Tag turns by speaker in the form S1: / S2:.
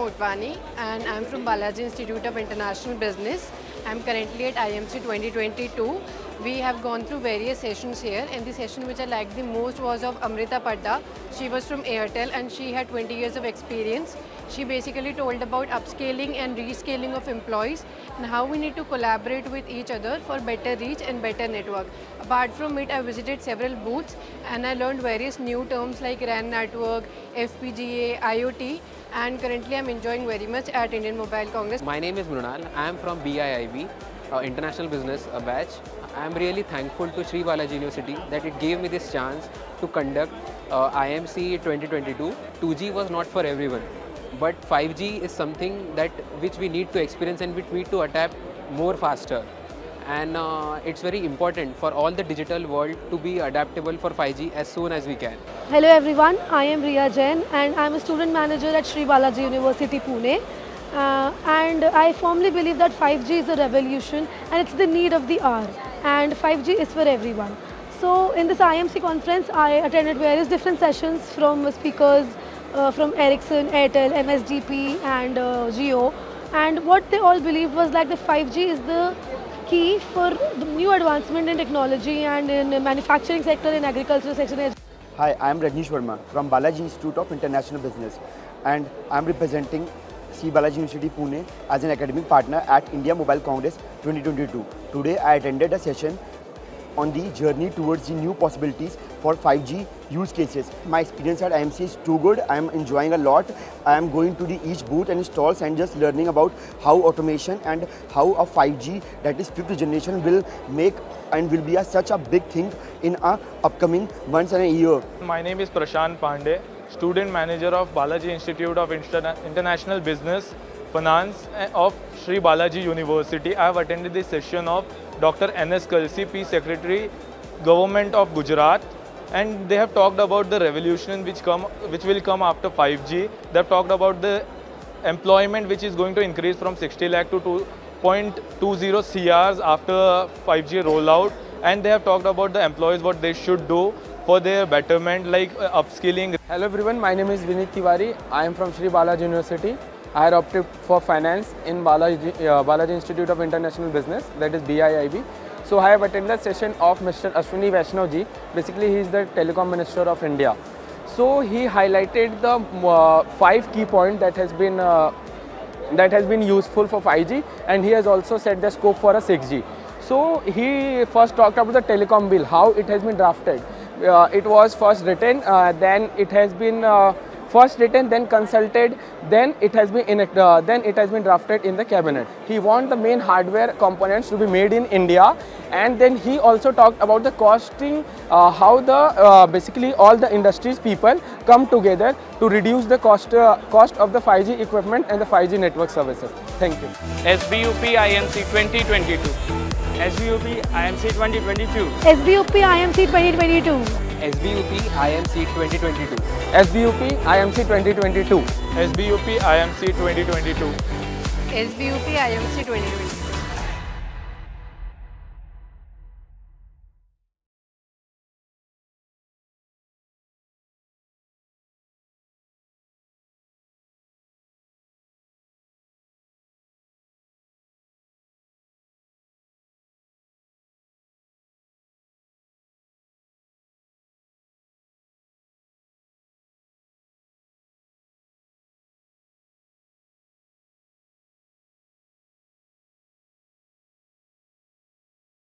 S1: Motwani and I'm from Balaji Institute of International Business. I'm currently at IMC 2022. We have gone through various sessions here, and the session which I liked the most was of Amrita Padda. She was from Airtel and she had 20 years of experience. She basically told about upscaling and rescaling of employees and how we need to collaborate with each other for better reach and better network. Apart from it, I visited several booths and I learned various new terms like RAN network, FPGA, IoT, and currently I'm enjoying very much at Indian Mobile Congress.
S2: My name is Mrunal. I am from BIIB, International Business batch. I am really thankful to Sri Balaji University that it gave me this chance to conduct IMC 2022. 2G was not for everyone, but 5G is something that which we need to experience and which we need to adapt more faster. And it's very important for all the digital world to be adaptable for 5G as soon as we can.
S3: Hello everyone, I am Riya Jain and I am a student manager at Sri Balaji University, Pune. And I firmly believe that 5G is a revolution and it's the need of the hour, and 5G is for everyone. So in this IMC conference, I attended various different sessions from speakers from Ericsson, Airtel, MSDP and Jio, and what they all believed was like the 5G is the key for the new advancement in technology and in the manufacturing sector, in agricultural sector.
S4: Hi, I am Rajnish Verma from Balaji Institute of International Business, and I am representing Sri Balaji University Pune as an academic partner at India Mobile Congress 2022. Today I attended a session on the journey towards the new possibilities for 5G use cases. My experience at IMC is too good. I am enjoying a lot. I am going to each booth and stalls and just learning about how automation and how a 5G, that is 5th generation, will make and will be such a big thing in our upcoming months and a year.
S5: My name is Prashant Pandey, student manager of Balaji Institute of International Business Finance of Sri Balaji University. I have attended the session of Dr. N.S. Kalsi, Peace Secretary, Government of Gujarat, and they have talked about the revolution which will come after 5G. They have talked about the employment which is going to increase from 60 lakh to 2.20 CRs after 5G rollout, and they have talked about the employees, what they should do for their betterment, like upskilling.
S6: Hello everyone, my name is Vinit Tiwari. I am from Sri Balaji University. I had opted for finance in Balaji Institute of International Business, that is BIIB. So I have attended a session of Mr. Ashwini Vaishnav. Basically, he is the Telecom Minister of India. So he highlighted the 5 key points that has been useful for 5G, and he has also set the scope for a 6G. So he first talked about the telecom bill, how it has been drafted. It was first written, then it has been first written, then consulted, then it has been drafted in the cabinet. He wants the main hardware components to be made in India, and then he also talked about the costing, how the basically all the industries people come together to reduce the cost of the 5G equipment and the 5G network services. Thank you.
S7: SBUP IMC 2022. SBUP IMC 2022.
S3: SBUP IMC 2022.
S2: SBUP IMC 2022.
S6: SBUP IMC 2022.
S5: SBUP IMC 2022.
S1: SBUP IMC 2022.